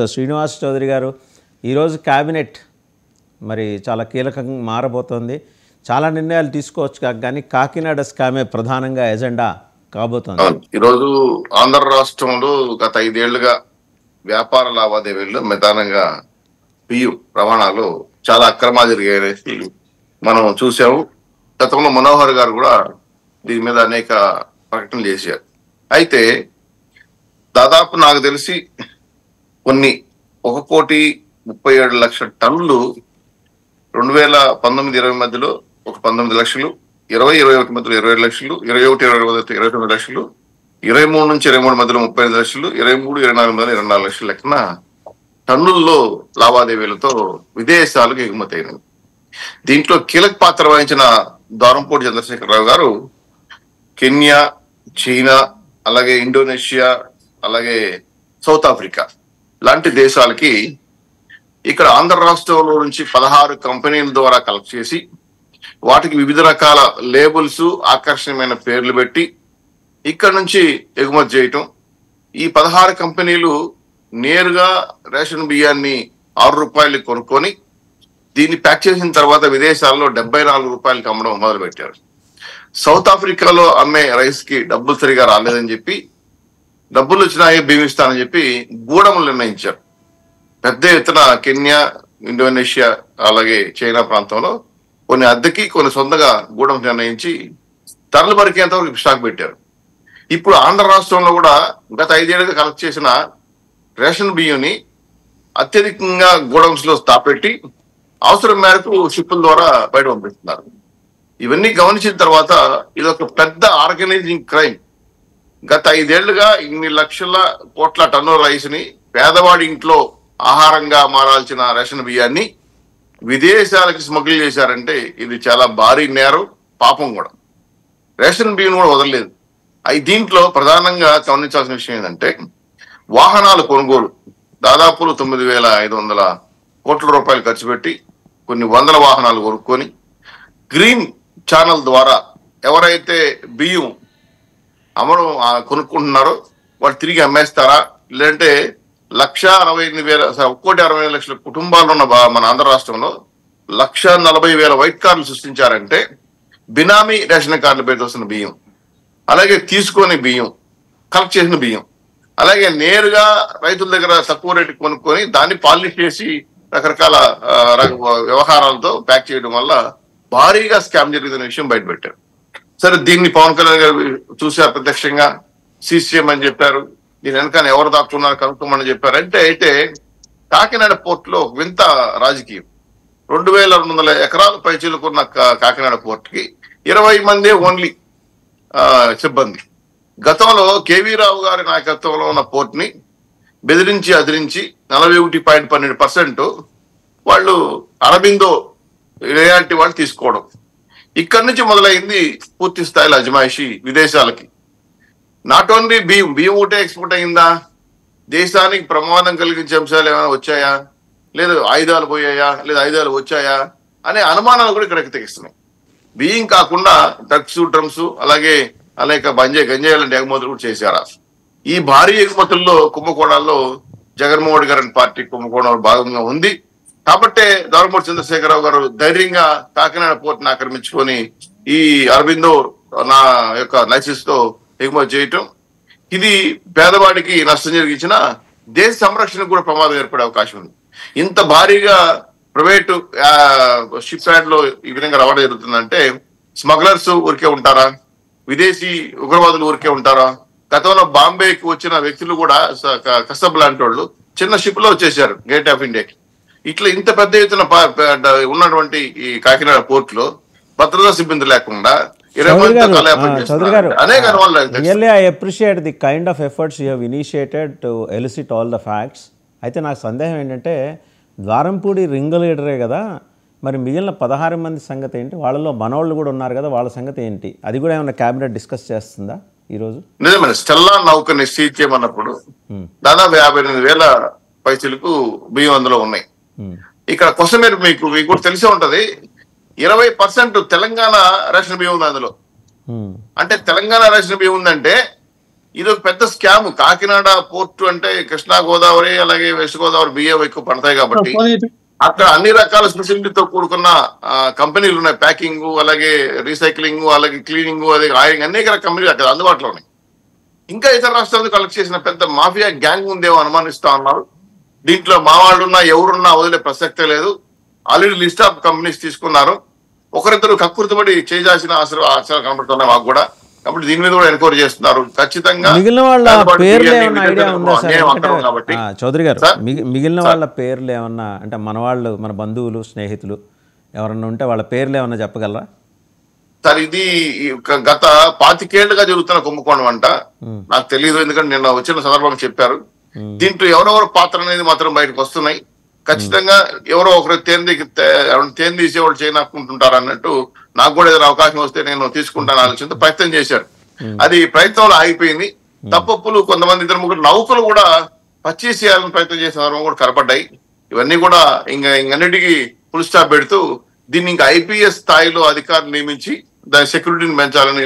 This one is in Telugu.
శ్రీనివాస్ చౌదరి గారు ఈరోజు క్యాబినెట్ మరి చాలా కీలకంగా మారబోతోంది. చాలా నిర్ణయాలు తీసుకోవచ్చు కానీ కాకినాడ స్కామే ప్రధానంగా ఎజెండా కాబోతోంది. ఈరోజు ఆంధ్ర రాష్ట్రంలో గత 5 ఏళ్లుగా వ్యాపార లావాదేవీల్లో ప్రధానంగా బియ్యం రవాణాలో చాలా అక్రమాలు జరిగాయనేసి మనం చూసాము. గతంలో మనోహర్ గారు కూడా దీని మీద అనేక ప్రకటనలు చేశారు. అయితే దాదాపు నాకు తెలిసి కొన్ని 1,37,00,000 టన్నులు 2019-20 మధ్యలో 19 లక్షలు, 20-21 మధ్యలో 27 లక్షలు, 21-22 మధ్యలో 29 లక్షలు, 23-23 మధ్యలో 35 లక్షలు, 23-24 మధ్యలో 24 లక్షల లెక్కన టన్నుల్లో లావాదేవీలతో విదేశాలకు ఎగుమతి అయినవి. దీంట్లో కీలక పాత్ర వహించిన ద్వారంపూడి చంద్రశేఖరరావు గారు కెన్యా, చైనా, అలాగే ఇండోనేషియా, అలాగే సౌత్ ఆఫ్రికా లాంటి దేశాలకి ఇక్కడ ఆంధ్ర రాష్ట్రంలో నుంచి 16 కంపెనీల ద్వారా కలెక్ట్ చేసి వాటికి వివిధ రకాల లేబుల్స్, ఆకర్షణీయమైన పేర్లు పెట్టి ఇక్కడ నుంచి ఎగుమతి చేయటం. ఈ 16 కంపెనీలు నేరుగా రేషన్ బియ్యాన్ని 6 రూపాయలకి కొనుక్కొని దీన్ని ప్యాక్ చేసిన తర్వాత విదేశాల్లో 74 రూపాయలకి అమ్మడం మొదలుపెట్టారు. సౌత్ ఆఫ్రికాలో అమ్మే రైస్ కి డబ్బులు సరిగా రాలేదని చెప్పి డబ్బులు వచ్చినాయి బియ్యం ఇస్తానని చెప్పి గూడములు నిర్ణయించారు. పెద్ద ఎత్తున కెన్యా, ఇండోనేషియా, అలాగే చైనా ప్రాంతంలో కొన్ని అద్దెకి కొన్ని సొంతగా గూడెం నిర్ణయించి ధరలు పరికేంత వరకు స్టాక్ పెట్టారు. ఇప్పుడు ఆంధ్ర రాష్ట్రంలో కూడా గత 5 ఏళ్ళుగా కలెక్ట్ చేసిన రేషన్ బియ్యంని అత్యధికంగా గూడెంస్ లో పెట్టి అవసరం మేరకు షిప్పుల ద్వారా బయట పంపిస్తున్నారు. ఇవన్నీ గమనించిన తర్వాత ఇది ఒక పెద్ద ఆర్గనైజింగ్ క్రైమ్. గత 5 ఏళ్లుగా ఇన్ని లక్షల కోట్ల టన్నుల రైస్ ని పేదవాడి ఇంట్లో ఆహారంగా మారాల్సిన రేషన్ బియ్యాన్ని విదేశాలకి స్మగ్లింగ్ చేశారంటే ఇది చాలా భారీ నేరం, పాపం కూడా. రేషన్ బియ్యం కూడా వదలలేదు. దీంట్లో ప్రధానంగా గమనించాల్సిన విషయం ఏంటంటే వాహనాల కొనుగోలు దాదాపు 9,500 కోట్ల రూపాయలు ఖర్చు పెట్టి కొన్ని వందల వాహనాలు కొనుక్కొని గ్రీన్ ఛానల్ ద్వారా ఎవరైతే బియ్యం కొనుక్కుంటున్నారో వాళ్ళు తిరిగి అమ్మేస్తారా, లేదంటే 1,68,000 కుటుంబాలు ఉన్న మన ఆంధ్ర రాష్ట్రంలో 1,40,000 వైట్ కార్డులు సృష్టించారంటే బినామీ రేషన్ కార్డులు పేరు వస్తున్న బియ్యం, అలాగే తీసుకొని బియ్యం, కలెక్ట్ చేసిన బియ్యం, అలాగే నేరుగా రైతుల దగ్గర తక్కువ రేటు కొనుక్కొని దాన్ని పాలిష్ చేసి రకరకాల వ్యవహారాలతో ప్యాక్ చేయడం వల్ల భారీగా స్కామ్ జరిగిన విషయం బయటపెట్టారు. సరే, దీన్ని పవన్ కళ్యాణ్ గారు చూశారు, ప్రత్యక్షంగా సీసీఎం అని చెప్పారు. దీని వెనకాల ఎవరు దాక్కున్నారు కనుక్కోమని చెప్పారు. అయితే కాకినాడ పోర్ట్ లో వింత రాజకీయం. 2,200 ఎకరాల పైచీలకున్న కాకినాడ పోర్ట్ కి 20 మంది ఓన్లీ సిబ్బంది. గతంలో కేవీ రావు గారి నాయకత్వంలో ఉన్న పోర్ట్ ని బెదిరించి అదిరించి 41.12% వాళ్ళు అరబిందో ఇలాంటి వాళ్ళు తీసుకోవడం. ఇక్కడి నుంచి మొదలైంది పూర్తి స్థాయిలో అజమాయిషీ విదేశాలకి. నాట్ ఓన్లీ బియ్యం ఒకటే ఎక్స్పోర్ట్ అయిందా, దేశానికి ప్రమాదం కలిగించే అంశాలు ఏమైనా వచ్చాయా, లేదు ఆయుధాలు పోయాయా, లేదా ఆయుధాలు వచ్చాయా అనే అనుమానాలు కూడా ఇక్కడికి తెగిస్తున్నాయి. బియ్యం కాకుండా డ్రగ్స్, డ్రమ్స్, అలాగే అనేక గంజాయి లాంటి ఎగుమతులు కూడా చేశారా. ఈ భారీ ఎగుమతుల్లో కుంభకోణాల్లో జగన్మోహన్ గారి పార్టీ కుంభకోణం భాగంగా ఉంది. కాబట్టే ద్వారంపూడి చంద్రశేఖరరావు గారు ధైర్యంగా కాకినాడ పోర్ట్ ని ఆక్రమించుకొని ఈ అరబిందో నా యొక్క లైసెన్స్ తో ఎగుమతి చేయటం, ఇది పేదవాడికి నష్టం జరిగించిన దేశ సంరక్షణకు కూడా ప్రమాదం ఏర్పడే అవకాశం ఉంది. ఇంత భారీగా ప్రైవేటు షిప్ యార్డ్ లో ఈ విధంగా రవాణా జరుగుతుందంటే స్మగ్లర్స్ ఊరికే ఉంటారా, విదేశీ ఉగ్రవాదులు ఊరికే ఉంటారా? గతంలో బాంబేకి వచ్చిన వ్యక్తులు కూడా కసబ్ లాంటి వాళ్ళు చిన్న షిప్ లో వచ్చేసారు గేట్ ఆఫ్ ఇండియాకి. ఇట్లా ఇంత పెద్ద ఎత్తున ఉన్నటువంటి ఈ కాకినాడ పోర్ట్ లో భద్రతా సిబ్బంది లేకుండా Chaudhary garu, really I appreciate the kind of efforts you have initiated to elicit all the facts. అయితే నాకు సందేహం ఏంటంటే ద్వారంపూడి రింగ్ లీడరే కదా, మరి మిగిలిన 16 మంది సంగతి ఏంటి? వాళ్ళలో మనోళ్ళు కూడా ఉన్నారు కదా, వాళ్ళ సంగతి ఏంటి? అది కూడా ఏమైనా క్యాబినెట్ డిస్కస్ చేస్తుందా ఈరోజు? నిజమే. స్టెల్లా నౌకని సీజ్ చేయమన్నప్పుడు దాదాపు 58,000 పైసలకు బియ్యం అందులో ఉన్నాయి. ఇక్కడ క్వశ్చన్ మీకు కూడా తెలిసే ఉంటది. 20% తెలంగాణ రేషన్ బియ్యం ఉంది అందులో. అంటే తెలంగాణ రేషన్ బియ్యం ఉందంటే ఇది ఒక పెద్ద స్కామ్. కాకినాడ పోర్టు అంటే కృష్ణా గోదావరి అలాగే వెస్ట్ గోదావరి బియ్యం ఎక్కువ పడతాయి కాబట్టి అక్కడ అన్ని రకాల ఫెసిలిటీతో కూడుకున్న కంపెనీలు ఉన్నాయి. ప్యాకింగ్, అలాగే రీసైక్లింగ్, అలాగే క్లీనింగ్, అదే ఆయిలింగ్, అనేక రకాల కంపెనీలు అక్కడ అందుబాటులో ఉన్నాయి. ఇంకా ఇతర రాష్ట్రాలకు కలెక్ట్ చేసిన పెద్ద మాఫియా గ్యాంగ్ ఉందేమో అనుమానిస్తా ఉన్నారు. దీంట్లో మా వాళ్ళున్నా ఎవరున్నా వదిలే ప్రసక్తే లేదు. ఆల్రెడీ లిస్ట్ ఆఫ్ కంపెనీస్ తీసుకున్నారు. ఒకరిద్దరు కక్కుర్తిపడి చేయాల్సిన ఆశ్రయాలు కనబడుతున్నాయి మాకు కూడా. కాబట్టి దీని మీద కూడా ఎంక్వైరీ చేస్తున్నారు. ఖచ్చితంగా మిగిలిన వాళ్ళ పేర్లు ఏమన్నా ఐడియా ఉందా సార్? కాబట్టి చౌదరి గారు, మిగిలిన వాళ్ళ పేర్లు ఏమన్నా, అంటే మన వాళ్ళు, మన బంధువులు, స్నేహితులు ఎవరన్నా ఉంటే వాళ్ళ పేర్లు ఏమన్నా చెప్పగలరా సార్? ఇది గత 25 ఏళ్లుగా జరుగుతున్న కుంభకోణం అంట. నాకు తెలియదు, ఎందుకంటే నిన్న వచ్చిన సందర్భంగా చెప్పారు. దీంట్లో ఎవరెవరు పాత్ర అనేది మాత్రం బయటకు వస్తున్నాయి. ఖచ్చితంగా ఎవరో ఒకరు తేన్ తీసేవాళ్ళు చేయనాకుంటుంటారు అన్నట్టు నాకు కూడా ఏదైనా అవకాశం వస్తే నేను తీసుకుంటాను ఆలోచనతో ప్రయత్నం చేశారు. అది ప్రయత్నంలో ఆగిపోయింది. తప్పులు కొంతమంది ఇద్దరు ముగ్గురు నౌకలు కూడా పర్చేస్ చేయాలని ప్రయత్నం చేసిన సందర్భం కూడా కనపడ్డాయి. ఇవన్నీ కూడా ఇంకన్నిటికీ ఫుల్ స్టాప్ పెడుతూ దీన్ని ఇంకా IPS స్థాయిలో అధికారులు నియమించి దాని సెక్యూరిటీని పెంచాలని